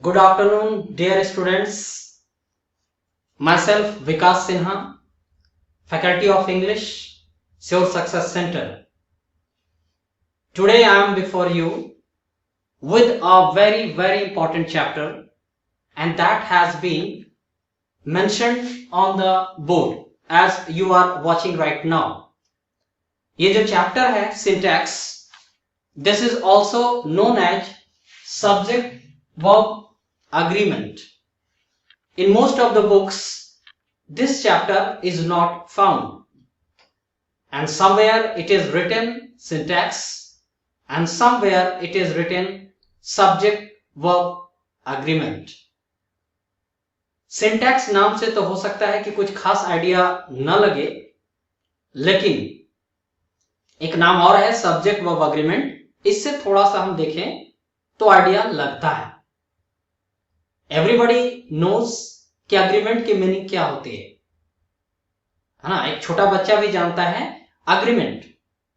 Good afternoon, dear students. Myself, Vikas Sinha, Faculty of English, Sure Success Center. Today I am before you with a very important chapter, and that has been mentioned on the board as you are watching right now. ये जो chapter है syntax, this is also known as subject verb agreement. In most of the books, this chapter is not found, and somewhere it is written syntax and somewhere it is written subject verb agreement. Syntax नाम से तो हो सकता है कि कुछ खास idea न लगे, लेकिन एक नाम और है सब्जेक्ट वर्ब अग्रीमेंट. इससे थोड़ा सा हम देखें तो आइडिया लगता है. एवरीबॉडी नोज कि अग्रीमेंट की मीनिंग क्या होती है ना. एक छोटा बच्चा भी जानता है अग्रीमेंट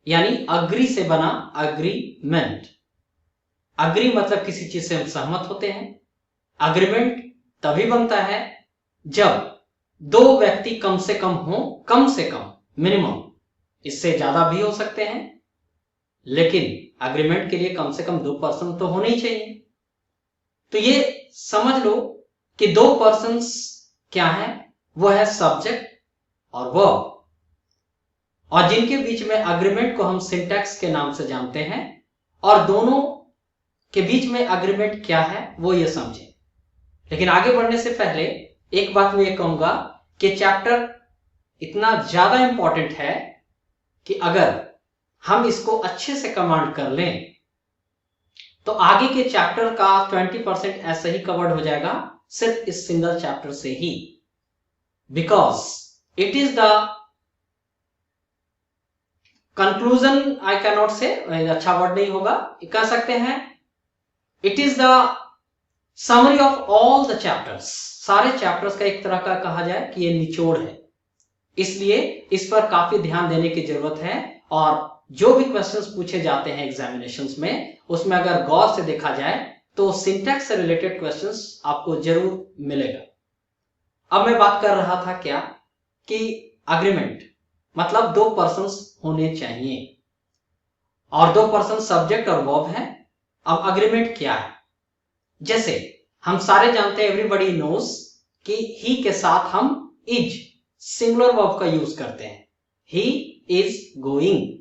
यानी अग्री से बना अग्रीमेंट. अग्री मतलब किसी चीज से हम सहमत होते हैं. अग्रीमेंट तभी बनता है जब दो व्यक्ति कम से कम मिनिमम. इससे ज्यादा भी हो सकते हैं, लेकिन अग्रीमेंट के लिए कम से कम 2 पर्सन तो होने ही चाहिए. तो ये समझ लो कि 2 पर्सन्स क्या है, वो है सब्जेक्ट और वर्ब, और जिनके बीच में अग्रीमेंट को हम सिंटैक्स के नाम से जानते हैं. और दोनों के बीच में अग्रीमेंट क्या है वो ये समझें. लेकिन आगे बढ़ने से पहले एक बात मैं ये कहूंगा कि चैप्टर इतना ज्यादा इंपॉर्टेंट है कि अगर हम इसको अच्छे से कमांड कर लें तो आगे के चैप्टर का 20% ऐसे ही कवर्ड हो जाएगा सिर्फ इस सिंगल चैप्टर से ही. Because it is the conclusion, I can not say, अच्छा वर्ड नहीं होगा, कह सकते हैं it is the summary of all the chapters. सारे चैप्टर्स का एक तरह का कहा जाए कि ये निचोड़ है. इसलिए इस पर काफी ध्यान देने की जरूरत है. और जो भी क्वेश्चंस पूछे जाते हैं एग्जामिनेशंस में, उसमें अगर गौर से देखा जाए तो सिंटैक्स से रिलेटेड क्वेश्चंस आपको जरूर मिलेगा. अब मैं बात कर रहा था क्या कि अग्रीमेंट मतलब 2 पर्सन्स होने चाहिए, और 2 पर्सन सब्जेक्ट और वर्ब है. अब अग्रीमेंट क्या है? जैसे हम सारे जानते हैं, एवरीबॉडी नोज कि ही के साथ हम इज सिंगुलर वर्ब का यूज करते हैं. He is going.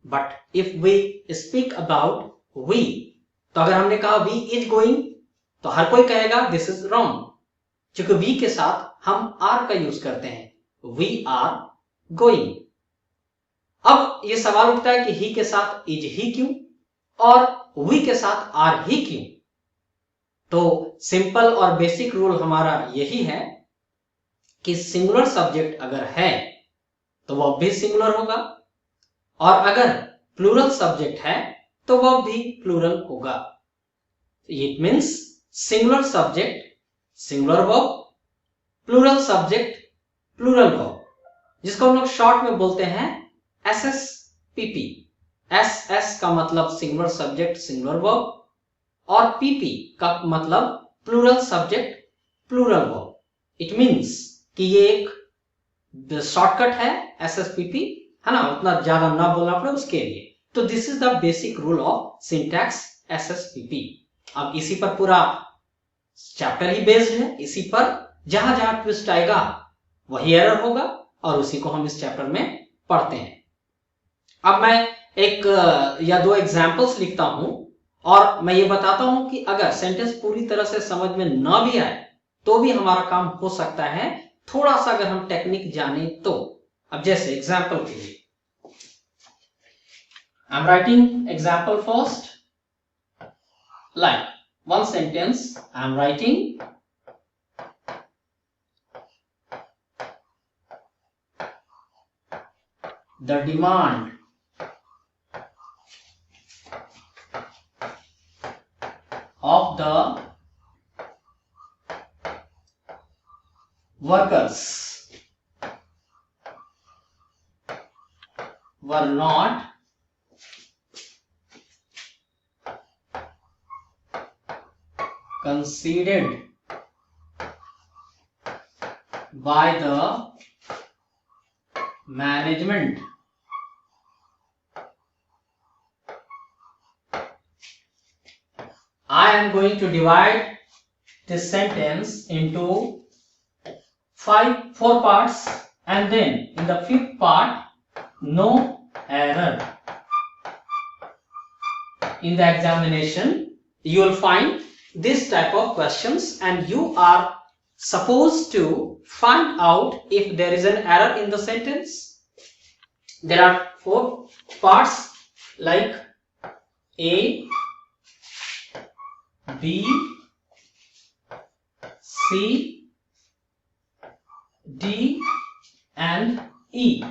But if we speak about we, तो अगर हमने कहा वी इज गोइंग तो हर कोई कहेगा दिस इज रॉन्ग, क्योंकि वी के साथ हम आर का यूज करते हैं. We are going. अब ये सवाल उठता है कि ही के साथ इज ही क्यों और वी के साथ आर ही क्यों. तो सिंपल और बेसिक रूल हमारा यही है कि सिंगुलर सब्जेक्ट अगर है तो वह भी सिंगुलर होगा, और अगर प्लूरल सब्जेक्ट है तो वह भी प्लूरल होगा. It means singular subject singular verb, plural subject plural verb, जिसको हम लोग शॉर्ट में बोलते हैं SSPP. SS का मतलब सिंगुलर सब्जेक्ट सिंगुलर वर्ब, और PP का मतलब plural subject plural verb. It means कि ये एक शॉर्टकट है SSPP, है ना, उतना ज्यादा ना बोलना पड़े उसके लिए. तो this is the basic rule of syntax SSPP. अब इसी पर पूरा चैप्टर ही बेस्ड है. इसी पर जहां जहां ट्विस्ट आएगा वही एरर होगा, और उसी को हम इस चैप्टर में पढ़ते हैं. अब मैं एक या 2 एग्जाम्पल्स लिखता हूं और मैं ये बताता हूं कि अगर सेंटेंस पूरी तरह से समझ में ना भी आए तो भी हमारा काम हो सकता है, थोड़ा सा अगर हम टेक्निक जाने तो. अब जैसे एग्जाम्पल के लिए I am writing example first, like one sentence I am writing the demand of the workers were not considered by the management. I am going to divide this sentence into four parts, and then in the fifth part, no error. In the examination, you will find this type of questions, and you are supposed to find out if there is an error in the sentence. There are four parts like A, B, C, D and E.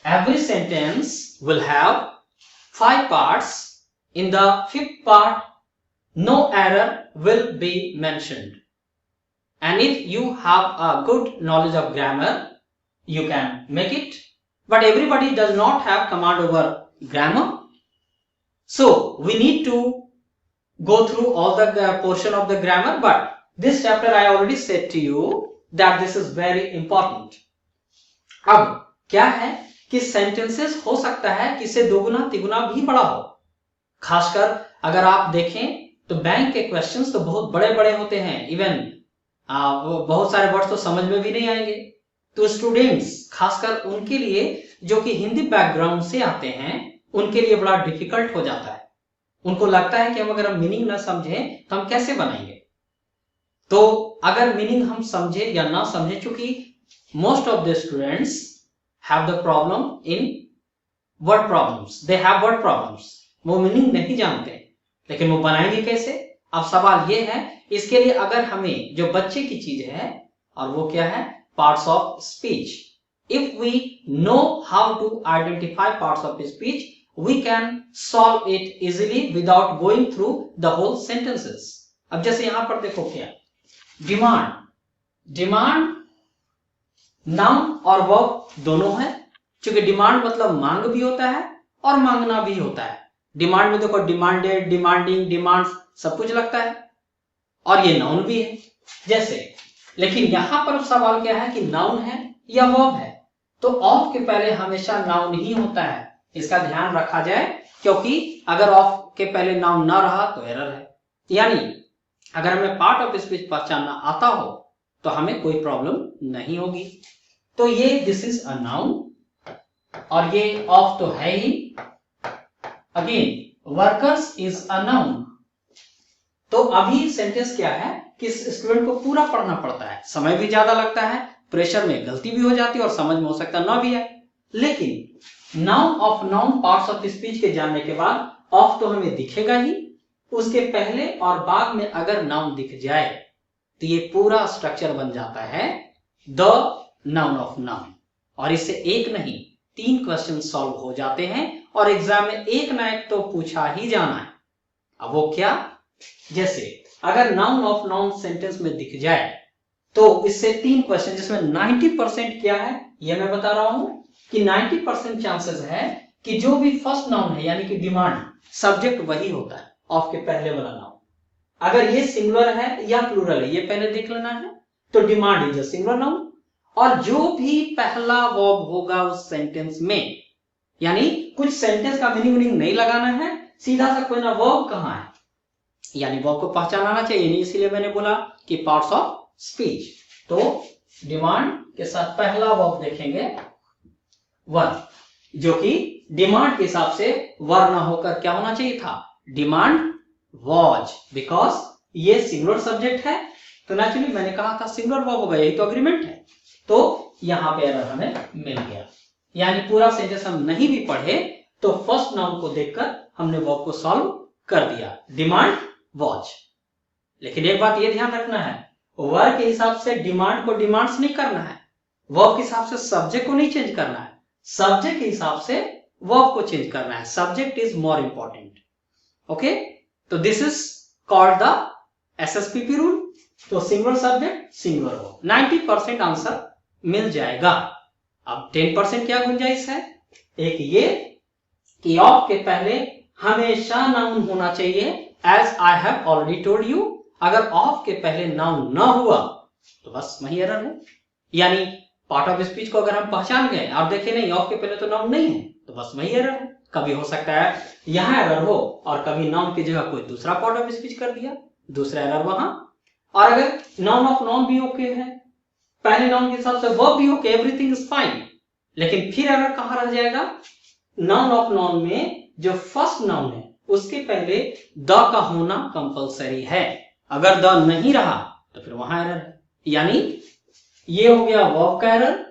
Every sentence will have 5 parts. In the fifth part, no error will be mentioned. And if you have a good knowledge of grammar, you can make it. But everybody does not have command over grammar. So we need to go through all the portion of the grammar, but this chapter I already said to you that this is very important. अब क्या है कि sentences हो सकता है कि इससे दोगुना तिगुना भी बड़ा हो। खासकर अगर आप देखें तो बैंक के क्वेश्चंस तो बहुत बड़े बड़े होते हैं, इवन बहुत सारे वर्ड्स तो समझ में भी नहीं आएंगे। तो स्टूडेंट्स खासकर उनके लिए जो कि हिंदी बैकग्राउंड से आते हैं, उनके लिए बड़ा डिफिकल्ट हो जाता है। उनको लगता है कि हम अगर हम मीनिंग ना समझें तो हम कैसे बनाएंगे। तो अगर मीनिंग हम समझे या ना समझे, चूंकि most of the students have the problem in word problems, they have word problems, वो मीनिंग नहीं जानते, लेकिन वो बनाएंगे कैसे। अब सवाल ये है, इसके लिए अगर हमें जो बच्चे की चीज है, और वो क्या है, parts of speech. If we know how to identify parts of speech, we can solve it easily without going through the whole sentences. अब जैसे यहां पर देखो क्या, डिमांड, डिमांड नाउन और वर्ब दोनों है। क्योंकि डिमांड मतलब मांग भी होता है और मांगना भी होता है। डिमांड में देखो डिमांडेड, डिमांडिंग, डिमांड्स सब कुछ लगता है, और ये नाउन भी है जैसे। लेकिन यहां पर सवाल क्या है कि नाउन है या वर्ब है। तो ऑफ के पहले हमेशा नाउन ही होता है, इसका ध्यान रखा जाए, क्योंकि अगर ऑफ के पहले नाउन ना रहा तो एरर है। यानी अगर हमें पार्ट ऑफ स्पीच पहचानना आता हो तो हमें कोई प्रॉब्लम नहीं होगी। तो ये दिस इज अ नाउन, और ये ऑफ तो है ही। Again workers is a noun. तो अभी सेंटेंस क्या है कि स्टूडेंट को पूरा पढ़ना पड़ता है, समय भी ज्यादा लगता है, प्रेशर में गलती भी हो जाती है और समझ में हो सकता ना भी है। लेकिन noun of noun parts of speech के जानने के बाद ऑफ तो हमें दिखेगा ही, उसके पहले और बाद में अगर नाउन दिख जाए तो ये पूरा स्ट्रक्चर बन जाता है द नाउन ऑफ नाउन। और इससे एक नहीं 3 क्वेश्चन सॉल्व हो जाते हैं, और एग्जाम में एक ना एक तो पूछा ही जाना है। अब वो क्या, जैसे अगर नाउन ऑफ नाउन सेंटेंस में दिख जाए तो इससे 3 क्वेश्चन, जिसमें 90% क्या है ये मैं बता रहा हूं कि 90% चांसेस है कि जो भी फर्स्ट नाउन है यानी कि डिमांड, सब्जेक्ट वही होता है ऑफ के पहले वाला नाउन। अगर ये सिंगुलर है या प्लूरल है ये पहले देख लेना है। तो demand is a singular noun, और जो भी पहला वर्ब होगा उस सेंटेंस में, यानी कुछ सेंटेंस का मीनिंग नहीं लगाना है, सीधा सा कोई ना वर्ब कहां है, यानी वर्ब को पहचान आना चाहिए। नहीं, इसीलिए मैंने बोला कि पार्ट्स ऑफ स्पीच। तो डिमांड के साथ पहला वर्ब देखेंगे वर, जो कि डिमांड के हिसाब से वर ना होकर क्या होना चाहिए था, डिमांड वॉज, बिकॉज ये सिंगुलर सब्जेक्ट है। तो नेचुरली मैंने कहा था सिंगुलर वर्ब होगा, यही तो अग्रीमेंट है। तो यहां पे एरर हमें मिल गया, यानी पूरा सेंटेंस हम नहीं भी पढ़े तो फर्स्ट नाउन को देखकर हमने वर्ब को सॉल्व कर दिया, डिमांड वॉज। लेकिन एक बात ये ध्यान रखना है, वर्ब के हिसाब से डिमांड को डिमांड्स नहीं करना है, वर्ब के हिसाब से सब्जेक्ट को नहीं चेंज करना है, सब्जेक्ट के हिसाब से वर्ब को चेंज करना है। Subject is more important. Okay, तो this is called the SSPP rule. तो singular subject singular verb, 90% answer मिल जाएगा। अब 10% क्या गुंजाइश है, एक ये कि ऑफ के पहले हमेशा नाउन होना चाहिए, as I have already told you, अगर ऑफ के पहले नाउन ना हुआ तो बस वही एरर है। यानी पार्ट ऑफ स्पीच को अगर हम पहचान गए और देखे नहीं ऑफ के पहले तो नाउन नहीं है तो बस वही एरर है। कभी हो सकता है यहां एरर हो और कभी नाउन की जगह कोई दूसरा पार्ट ऑफ स्पीच कर दिया, दूसरा एरर वहां। और अगर नाउन ऑफ नाउन भी ओके है, पहले नाउन के हिसाब से वर्ब भी ओके, एवरीथिंग इज फाइन, लेकिन फिर एरर कहां रह जाएगा? नाउन ऑफ नाउन में जो फर्स्ट नाउन है उसके पहले द का होना कंपलसरी है। अगर द नहीं रहा तो फिर वहां एरर है। यानी ये हो गया वर्ब का एरर,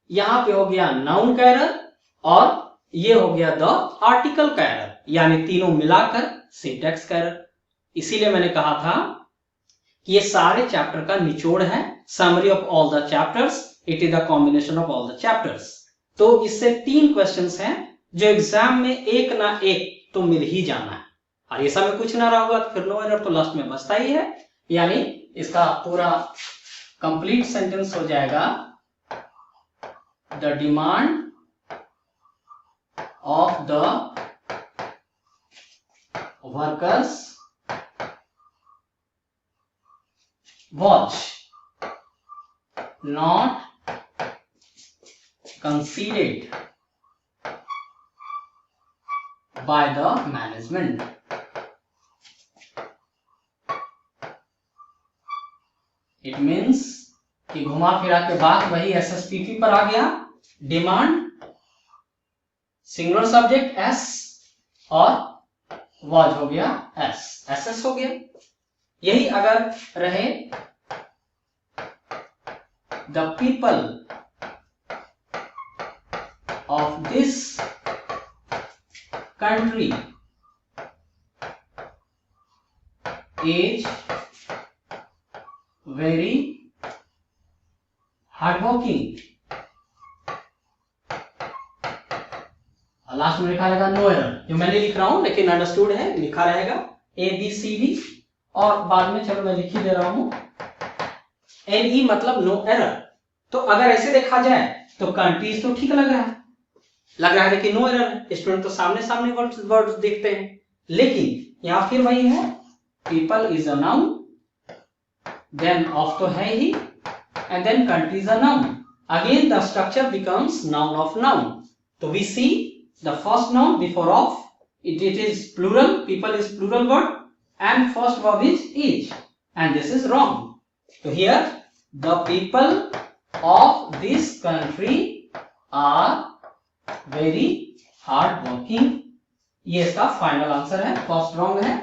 यहां पे हो गया नाउन का एरर और ये हो गया द आर्टिकल का एरर, यानी तीनों मिलाकर सिंटैक्स का एरर। इसीलिए मैंने कहा था कि ये सारे चैप्टर का निचोड़ है, summary of all the chapters, it is the combination of all the chapters. तो इससे 3 क्वेश्चंस हैं जो एग्जाम में एक ना एक तो मिल ही जाना है, और ये सब में कुछ ना रहा होगा तो फिर नो एरर तो लास्ट में बचता ही है। यानी इसका पूरा कंप्लीट सेंटेंस हो जाएगा the demand of the workers was not conceded by the management. It means कि घुमा फिरा के बात वही SSPP पर आ गया। डिमांड सिंगुलर सब्जेक्ट S और was हो गया S, SS हो गया। यही अगर रहे the people of this country is very hardworking, last में लिखा रहेगा नो एरर, जो मैंने लिख रहा हूं लेकिन अंडरस्टूड है, लिखा रहेगा ABCD और बाद में चलो मैं लिख ही दे रहा हूं NE मतलब नो एरर। तो अगर ऐसे देखा जाए तो कंट्रीज तो ठीक लग रहा है लेकिन नो एरर है। स्टूडेंट तो सामने सामने वर्ड्स देखते हैं, लेकिन यहां फिर वही है, people is a noun, then of तो है ही, and then countries a noun. Again the structure becomes noun of noun. तो we see the first noun before of, it is plural, people is plural word and first verb is, and this is wrong. So here the people of this country are very hard working. ये इसका final answer है, first wrong है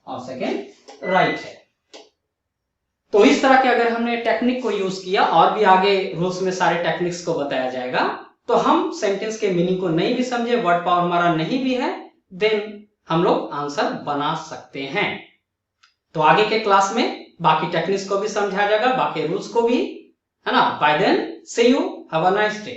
और second right है। तो इस तरह के अगर हमने टेक्निक को यूज किया, और भी आगे रूल्स में सारे टेक्निक्स को बताया जाएगा, तो हम सेंटेंस के मीनिंग को नहीं भी समझे, वर्ड पावर हमारा नहीं भी है, देन हम लोग आंसर बना सकते हैं। तो आगे के क्लास में बाकी टेक्निक्स को भी समझाया जाएगा, बाकी रूल्स को भी, है ना। Bye then see you, have a nice day.